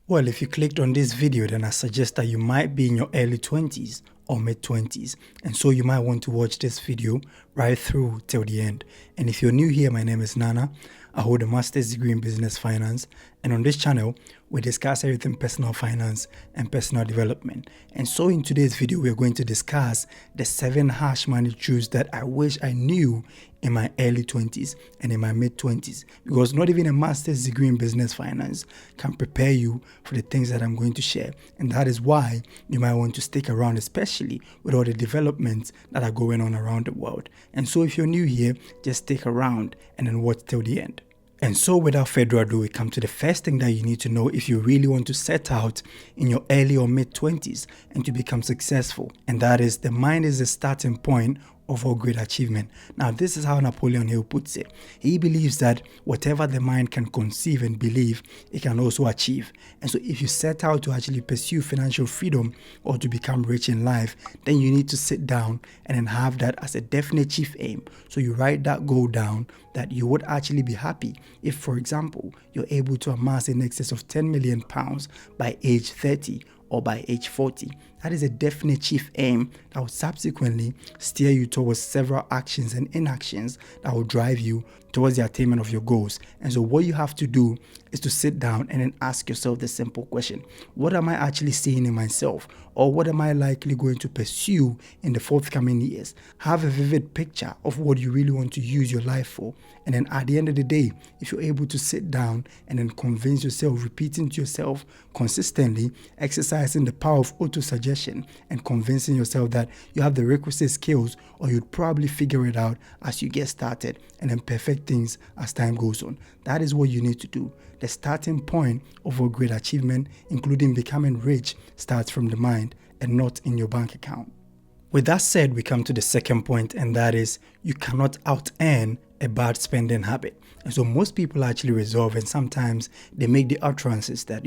Well, if you clicked on this video, then I suggest that you might be in your early 20s or mid 20s, and so you might want to watch this video right through till the end. And if you're new here, my name is Nana. I hold a master's degree in business finance, and on this channel we discuss everything personal finance and personal development. And so in today's video we are going to discuss the 7 harsh money truths that I wish I knew in my early 20s and in my mid 20s, because not even a master's degree in business finance can prepare you for the things that I'm going to share. And that is why you might want to stick around, especially with all the developments that are going on around the world. And so if you're new here, just stick around and then watch till the end. And so without further ado, we come to the first thing that you need to know if you really want to set out in your early or mid 20s and to become successful. And that is, the mind is the starting point of all great achievement. Now, this is how Napoleon Hill puts it. He believes that whatever the mind can conceive and believe, it can also achieve. And so if you set out to actually pursue financial freedom or to become rich in life, then you need to sit down and then have that as a definite chief aim. So you write that goal down, that you would actually be happy if, for example, you're able to amass in excess of £10 million by age 30 or by age 40. That is a definite chief aim that will subsequently steer you towards several actions and inactions that will drive you towards the attainment of your goals. And so what you have to do is to sit down and then ask yourself the simple question: what am I actually seeing in myself, or what am I likely going to pursue in the forthcoming years? Have a vivid picture of what you really want to use your life for. And then at the end of the day, if you're able to sit down and then convince yourself, repeating to yourself consistently, exercising the power of auto-suggestion and convincing yourself that you have the requisite skills, or you'd probably figure it out as you get started and then perfect things as time goes on. That is what you need to do. The starting point of a great achievement, including becoming rich, starts from the mind and not in your bank account. With that said, we come to the second point, and that is, you cannot out-earn a bad spending habit. And so most people actually resolve, and sometimes they make the utterances that,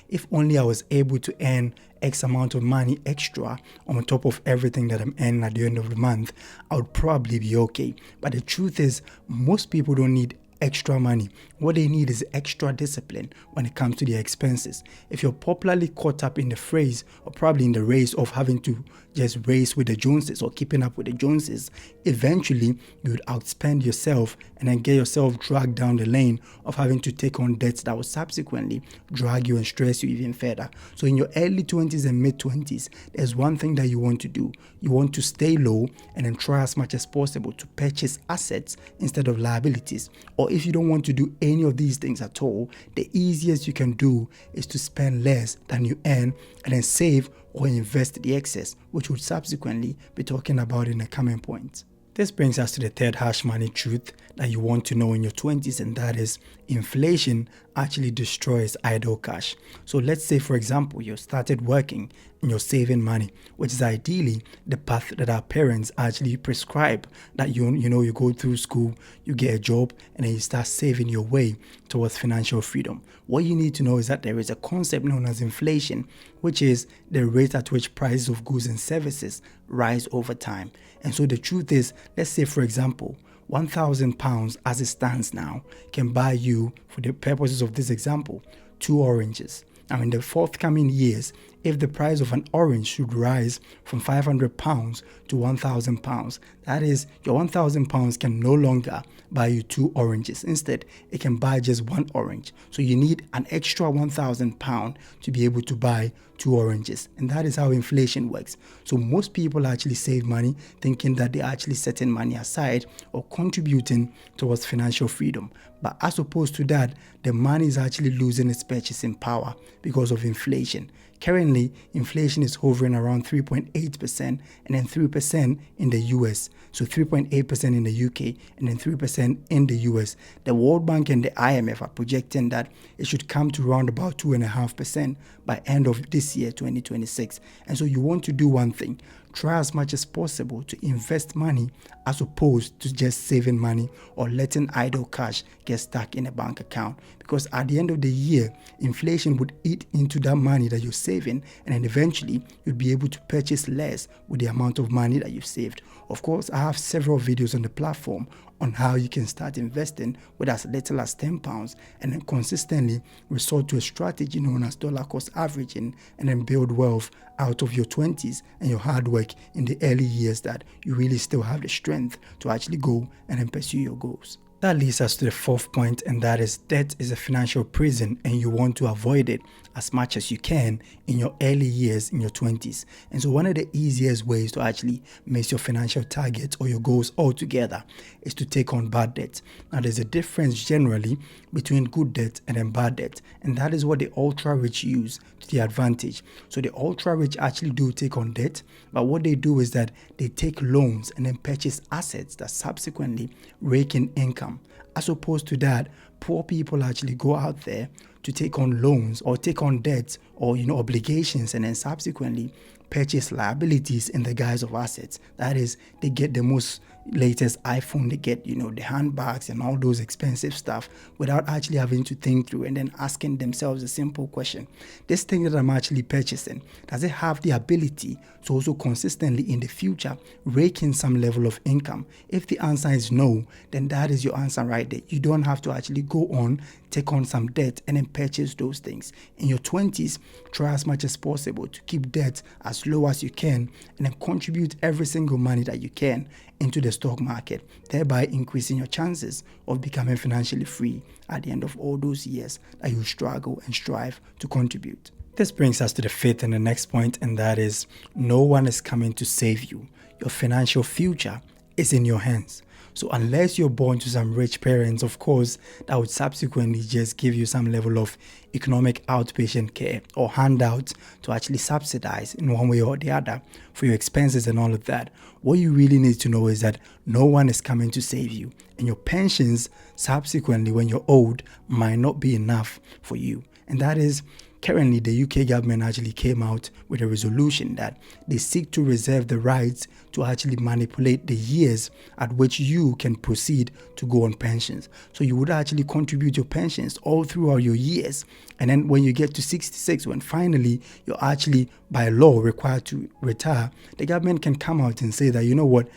if only I was able to earn X amount of money extra on top of everything that I'm earning at the end of the month, I would probably be okay. But the truth is, most people don't need extra money. What they need is extra discipline when it comes to their expenses. If you're popularly caught up in the phrase, or probably in the race of having to just race with the Joneses or keeping up with the Joneses, eventually you would outspend yourself and then get yourself dragged down the lane of having to take on debts that will subsequently drag you and stress you even further. So in your early 20s and mid 20s, there's one thing that you want to do. You want to stay low and then try as much as possible to purchase assets instead of liabilities. Or if you don't want to do any of these things at all, the easiest you can do is to spend less than you earn and then save or invest the excess, which we'll subsequently be talking about in the coming points. This brings us to the third harsh money truth that you want to know in your 20s, and that is, inflation actually destroys idle cash. So let's say, for example, you started working and you're saving money, which is ideally the path that our parents actually prescribe, that you go through school, you get a job, and then you start saving your way towards financial freedom. What you need to know is that there is a concept known as inflation, which is the rate at which prices of goods and services rise over time. And so the truth is, let's say, for example, £1,000 as it stands now can buy you, for the purposes of this example, 2 oranges. Now, in the forthcoming years, if the price of an orange should rise from £500 to £1,000, that is, your £1,000 can no longer buy you 2 oranges. Instead, it can buy just 1 orange. So you need an extra £1,000 to be able to buy 2 oranges. And that is how inflation works. So most people actually save money thinking that they're actually setting money aside or contributing towards financial freedom. But as opposed to that, the money is actually losing its purchasing power because of inflation. Currently, inflation is hovering around 3.8% and then 3% in the US. So 3.8% in the UK and then 3% in the US. The World Bank and the IMF are projecting that it should come to around about 2.5% by end of this year, 2026. And so you want to do one thing. Try as much as possible to invest money as opposed to just saving money or letting idle cash get stuck in a bank account. Because at the end of the year, inflation would eat into that money that you're saving, and then eventually you'd be able to purchase less with the amount of money that you've saved. Of course, I have several videos on the platform on how you can start investing with as little as £10 and then consistently resort to a strategy known as dollar cost averaging and then build wealth out of your 20s and your hard work in the early years that you really still have the strength to actually go and then pursue your goals. That leads us to the fourth point, and that is debt is a financial prison and you want to avoid it as much as you can in your early years in your 20s. And so one of the easiest ways to actually miss your financial targets or your goals altogether is to take on bad debt. Now there's a difference generally between good debt and then bad debt, and that is what the ultra rich use to their advantage. So the ultra rich actually do take on debt, but what they do is that they take loans and then purchase assets that subsequently rake in income. As opposed to that, poor people actually go out there to take on loans or take on debts or obligations and then subsequently purchase liabilities in the guise of assets. That is, they get the most latest iPhone, they get the handbags and all those expensive stuff without actually having to think through and then asking themselves a simple question: this thing that I'm actually purchasing, does it have the ability to also consistently in the future rake in some level of income? If the answer is no, then that is your answer right there. You don't have to actually go on, take on some debt and then purchase those things. In your 20s, try as much as possible to keep debt as low as you can and then contribute every single money that you can into the stock market, thereby increasing your chances of becoming financially free at the end of all those years that you struggle and strive to contribute. This brings us to the fifth and the next point, and that is no one is coming to save you. Your financial future is in your hands. So unless you're born to some rich parents, of course, that would subsequently just give you some level of economic outpatient care or handouts to actually subsidize in one way or the other for your expenses and all of that. What you really need to know is that no one is coming to save you, and your pensions subsequently when you're old might not be enough for you. And that is currently the UK government actually came out with a resolution that they seek to reserve the rights to actually manipulate the years at which you can proceed to go on pensions. So you would actually contribute your pensions all throughout your years. And then when you get to 66, when finally you're actually by law required to retire, the government can come out and say that, you know what,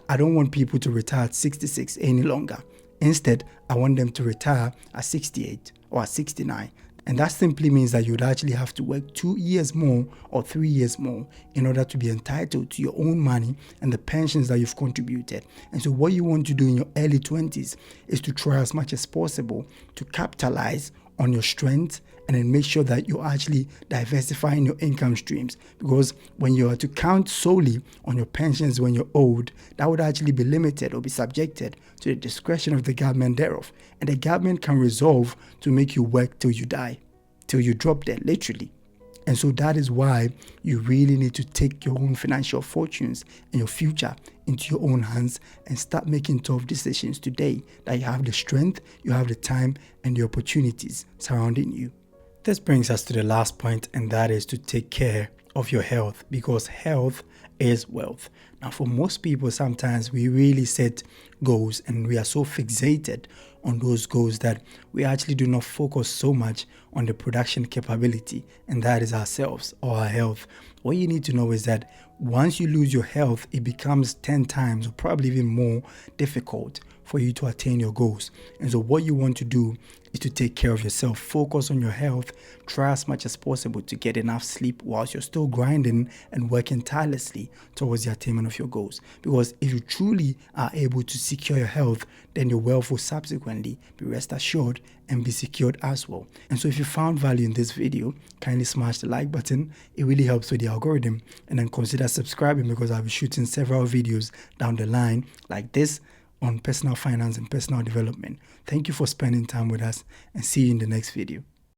I don't want people to retire at 66 any longer. Instead, I want them to retire at 68 or at 69. And that simply means that you'd actually have to work 2 years more or 3 years more in order to be entitled to your own money and the pensions that you've contributed. And so what you want to do in your early 20s is to try as much as possible to capitalize on your strength and then make sure that you're actually diversifying your income streams. Because when you are to count solely on your pensions when you're old, that would actually be limited or be subjected to the discretion of the government thereof. And the government can resolve to make you work till you die, till you drop dead, literally. And so that is why you really need to take your own financial fortunes and your future into your own hands and start making tough decisions today that you have the strength, you have the time and the opportunities surrounding you. This brings us to the last point, and that is to take care of your health, because health is wealth. Now, for most people, sometimes we really set goals and we are so fixated on those goals that we actually do not focus so much on the production capability, and that is ourselves or our health. What you need to know is that once you lose your health, it becomes 10 times or probably even more difficult for you to attain your goals. And so what you want to do is to take care of yourself, focus on your health, try as much as possible to get enough sleep whilst you're still grinding and working tirelessly towards the attainment of your goals. Because if you truly are able to secure your health, then your wealth will subsequently be rest assured and be secured as well. And so if you found value in this video, kindly smash the like button. It really helps with the algorithm. And then consider subscribing, because I'll be shooting several videos down the line like this on personal finance and personal development. Thank you for spending time with us, and see you in the next video.